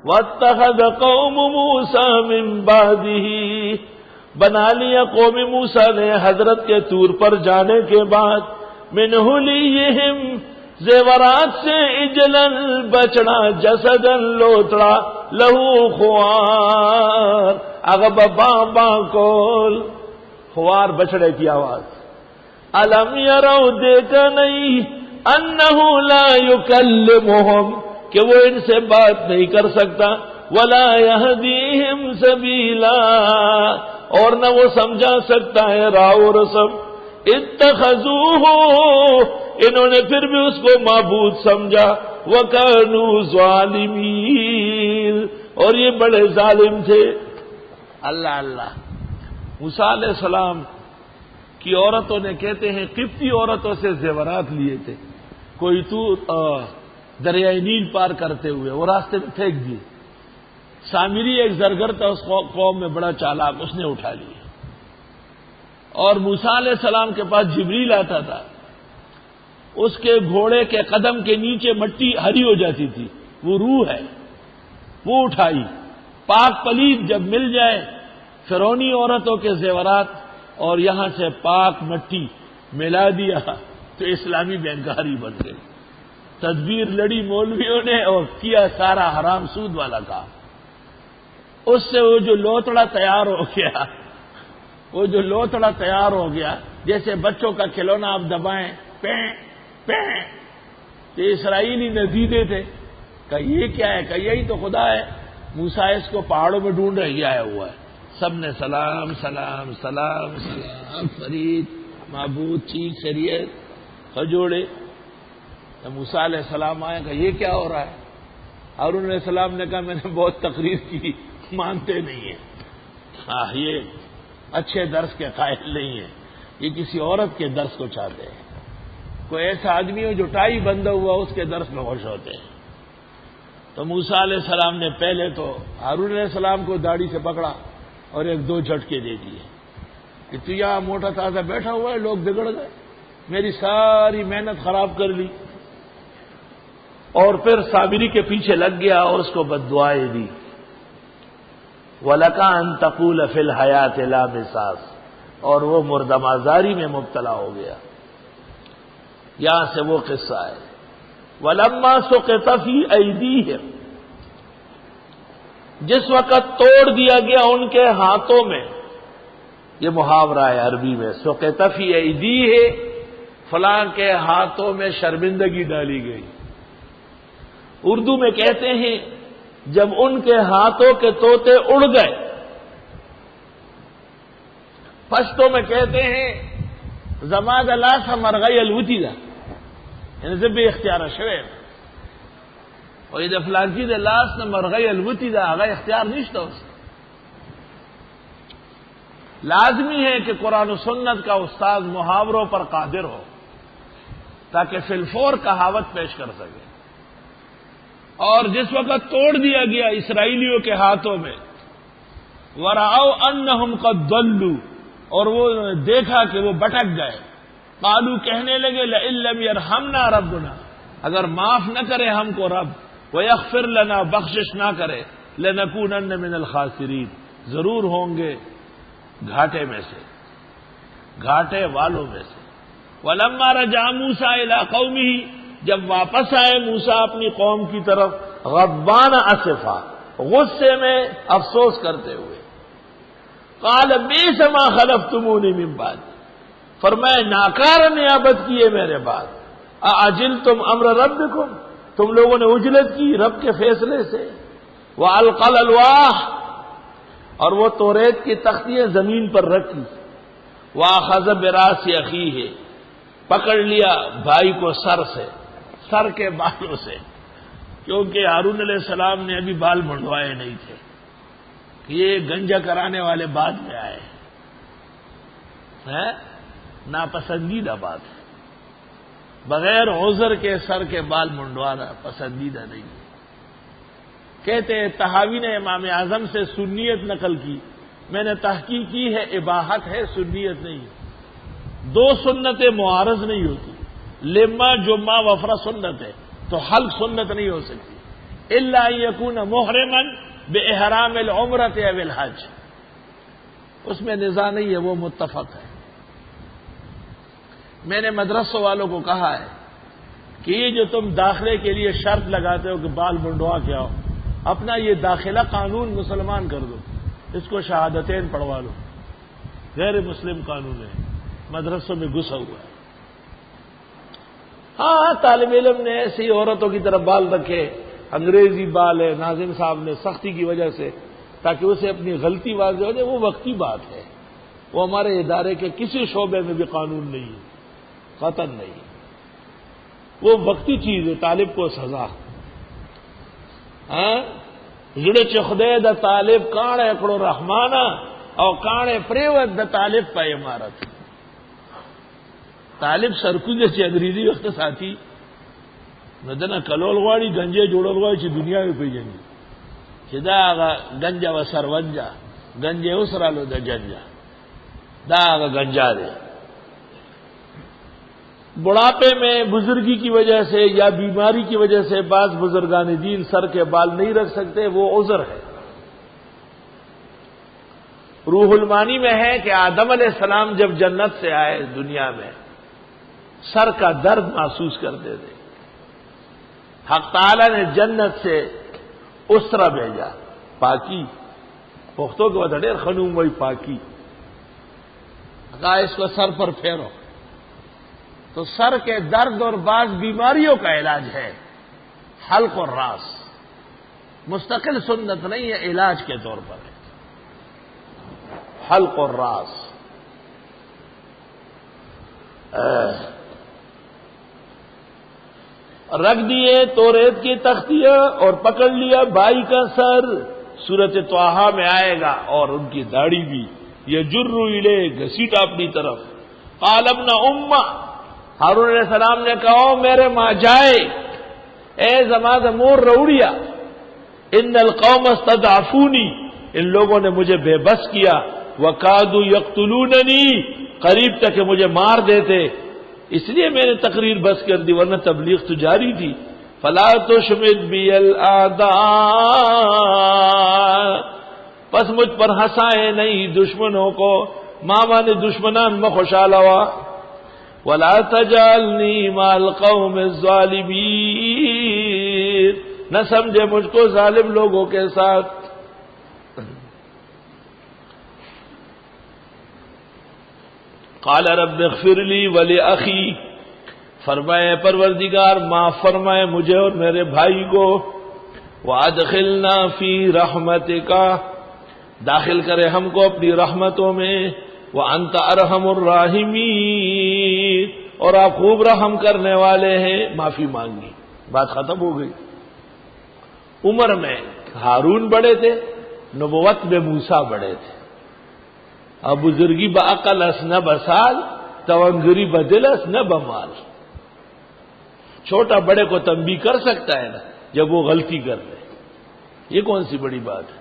واتخذ قوم موسیٰ من بعدہ، بنا لیا قوم موسیٰ نے حضرت کے طور پر جانے کے بعد من حلیہم، زیورات سے، اجلن بچڑا، جسدن لوتڑا، لہو خوار، اغب بابا کول، خوار بچڑے کی آواز۔ الم یرو، دیکھا نہیں، انہ لا یکلمہم، کہ وہ ان سے بات نہیں کر سکتا، ولا یہدیہم سبیلا، اور نہ وہ سمجھا سکتا ہے راہ و رسم۔ اتخذوہ، انہوں نے پھر بھی اس کو معبود سمجھا، وَكَانُوا ظَالِمِينَ، اور یہ بڑے ظالم تھے۔ اللہ اللہ، موسیٰ علیہ السلام کی عورتوں نے، کہتے ہیں قبطی عورتوں سے زیورات لیے تھے، کوئی تو دریائے نیل پار کرتے ہوئے وہ راستے میں پھینک دیے۔ سامری ایک زرگر تھا اس قوم میں، بڑا چالاک، اس نے اٹھا لیے، اور موسیٰ علیہ السلام کے پاس جبریل آتا تھا، اس کے گھوڑے کے قدم کے نیچے مٹی ہری ہو جاتی تھی، وہ روح ہے، وہ اٹھائی۔ پاک پلید جب مل جائے، فرعونی عورتوں کے زیورات اور یہاں سے پاک مٹی ملا دیا تو اسلامی بینکاری بن گئی۔ تدبیر لڑی مولویوں نے اور کیا سارا حرام سود والا کام۔ اس سے وہ جو لوتڑا تیار ہو گیا، وہ جو لوتڑا تیار ہو گیا، جیسے بچوں کا کھلونا آپ دبائیں، پیں پیں، یہ اسرائیلی ندیدے تھے، کہ یہ کیا ہے، کہ یہی تو خدا ہے۔ موسیٰ اس کو پہاڑوں میں ڈھونڈ رہے، یہ آیا ہوا ہے۔ سب نے سلام سلام سلام سلام، فرید معبود چیخ شریعت کھجوڑے۔ تو موسیٰ علیہ السلام آئے، کہ یہ کیا ہو رہا ہے؟ ہارون علیہ السلام نے کہا میں نے بہت تقریر کی، مانتے نہیں ہیں، ہاں یہ اچھے درس کے قائل نہیں ہیں، یہ کسی عورت کے درس کو چاہتے ہیں۔ کوئی ایسا آدمی ہو جو ٹائی بندھا ہوا اس کے درس میں خوش ہوتے ہیں۔ تو موسیٰ علیہ السلام نے پہلے تو ہارون علیہ السلام کو داڑھی سے پکڑا اور ایک دو جھٹکے دے دیے کہ تو یہاں موٹا تازہ بیٹھا ہوا ہے، لوگ بگڑ گئے، میری ساری محنت خراب کر لی۔ اور پھر سامری کے پیچھے لگ گیا اور اس کو بددعائیں دی۔ وَلَكَ أَن تَقُولَ فِي الْحَيَاةِ لَا مِسَاسَ، اور وہ مردم آزاری میں مبتلا ہو گیا۔ یہاں سے وہ قصہ ہے۔ وَلَمَّا سُقِطَ فِي أَيْدِيهِمْ، جس وقت توڑ دیا گیا ان کے ہاتھوں میں، یہ محاورہ ہے عربی میں، سُقِطَ فِي أَيْدِيهِ، فلاں کے ہاتھوں میں شرمندگی ڈالی گئی۔ اردو میں کہتے ہیں جب ان کے ہاتھوں کے طوطے اڑ گئے، پشتوں میں کہتے ہیں زماد لاس مرغی الوتیدہ، یعنی جب بھی اختیار شوے، اور یہ فلانکی دے لاس نہ مرغی الوتیدہ، آگاہ اختیار نہیں تھا اس۔ لازمی ہے کہ قرآن و سنت کا استاد محاوروں پر قادر ہو تاکہ فی الفور کہاوت پیش کر سکے۔ اور جس وقت توڑ دیا گیا اسرائیلیوں کے ہاتھوں میں، وَرَأَوْا أَنَّهُمْ قَدْ ضَلُّوا، اور وہ دیکھا کہ وہ بھٹک گئے، قالوا، کہنے لگے لَئِن لَّمْ يَرْحَمْنَا رَبُّنَا، اگر معاف نہ کرے ہم کو رب، وَيَغْفِرْ لَنَا، بخشش نہ کرے، لَنَكُونَنَّ مِنَ الْخَاسِرِينَ، ضرور ہوں گے گھاٹے میں سے، گھاٹے والوں میں سے۔ وَلَمَّا رَجَعَ مُوسَىٰ إِلَىٰ قَوْمِهِ، جب واپس آئے موسیٰ اپنی قوم کی طرف، غضبان اسفا، غصے میں افسوس کرتے ہوئے، قال بئس ما خلفتمونی من بعد، فرمائے ناکار نیابت کیے میرے بعد، اعجلتم امر ربکم، تم لوگوں نے عجلت کی رب کے فیصلے سے، والقى الالواح، اور وہ توریت کی تختیاں زمین پر رکھی، واخذ براس اخیہ، پکڑ لیا بھائی کو سر سے، سر کے بالوں سے، کیونکہ ہارون علیہ السلام نے ابھی بال منڈوائے نہیں تھے، یہ گنجا کرانے والے بعد میں آئے ہیں، ناپسندیدہ بات ہے، بغیر عذر کے سر کے بال منڈوانا پسندیدہ نہیں ہے۔ کہتے ہیں تحاوی نے امام اعظم سے سنیت نقل کی، میں نے تحقیق کی ہے، اباحت ہے، سنیت نہیں۔ دو سنتیں معارض نہیں ہوتی، لما جمعہ وفرہ سنت ہے تو حلق سنت نہیں ہو سکتی، الا ان یکون محرما باحرام العمرۃ او الحج، اس میں نزاع نہیں ہے، وہ متفق ہے۔ میں نے مدرسوں والوں کو کہا ہے کہ یہ جو تم داخلے کے لیے شرط لگاتے ہو کہ بال منڈوا کے آؤ، اپنا یہ داخلہ قانون مسلمان کر دو، اس کو شہادتین پڑھوا لو، غیر مسلم قانون ہے، مدرسوں میں گھسا ہوا ہے۔ ہاں طالب علم نے ایسی عورتوں کی طرف بال رکھے، انگریزی بال ہے، ناظم صاحب نے سختی کی وجہ سے تاکہ اسے اپنی غلطی واضح ہو جائے، وہ وقتی بات ہے، وہ ہمارے ادارے کے کسی شعبے میں بھی قانون نہیں ہے، قطعاً نہیں، وہ وقتی چیز ہے، طالب کو سزا۔ ہاں جڑے چخدے دا طالب کاڑے اکڑو رحمانہ اور کاڑے پریوت دا طالب پا عمارت، طالب سرکوزے چی انگریزی وقت ساتھی ندنا کلول غواړي گنجے جوړول غواړي چې دنیا یې پیژني چې دا گنجا و سرونجا گنجے اسرالو د جنجا دا گنجا دے۔ بڑھاپے میں بزرگی کی وجہ سے یا بیماری کی وجہ سے بعض بزرگان دین سر کے بال نہیں رکھ سکتے، وہ عذر ہے۔ روح المانی میں ہے کہ آدم علیہ السلام جب جنت سے آئے دنیا میں سر کا درد محسوس کرتے تھے، حق تعالی نے جنت سے اسرا بھیجا، پاکی پختوں کے بعد ڈیر خنوم وہی پاکی، کہا اس کو سر پر پھیرو، تو سر کے درد اور بعض بیماریوں کا علاج ہے حلق اور راس، مستقل سنت نہیں ہے، علاج کے طور پر ہے حلق اور راس۔ رکھ دیے توریت کی تختیاں اور پکڑ لیا بھائی کا سر، سورۃ طٰہٰ میں آئے گا، اور ان کی داڑھی بھی یجر الیہ گھسیٹا اپنی طرف۔ قال ابن امہ، ہارون علیہ السلام نے کہا میرے ماں جائے، اے زماد مور روڑیا، ان القوم استضعفونی، ان لوگوں نے مجھے بے بس کیا، وکادوا یقتلوننی، قریب تک کہ مجھے مار دیتے، اس لیے میں نے تقریر بس کر دی، ورنہ تبلیغ تو جاری تھی۔ فلا تشمت بی الاعداء، پس مجھ پر ہنسائے نہیں دشمنوں کو، ماما نے دشمنان میں خوشحال ہوا۔ ولا تجعلنی مع القوم الظالمین، نہ سمجھے مجھ کو ظالم لوگوں کے ساتھ۔ قال رب اغفر لی ولاخی، فرمائے پروردگار معاف فرمائے مجھے اور میرے بھائی کو، وادخلنا فی رحمتک، داخل کرے ہم کو اپنی رحمتوں میں، وانت ارحم الراحمین، اور آپ خوب رحم کرنے والے ہیں۔ معافی مانگی، بات ختم ہو گئی۔ عمر میں ہارون بڑے تھے، نبوت میں موسیٰ بڑے تھے۔ اب بزرگی بعقل اس نہ بسال، تونگری بدلس نہ بمال۔ چھوٹا بڑے کو تنبیہ کر سکتا ہے نا جب وہ غلطی کر لے، یہ کون سی بڑی بات ہے؟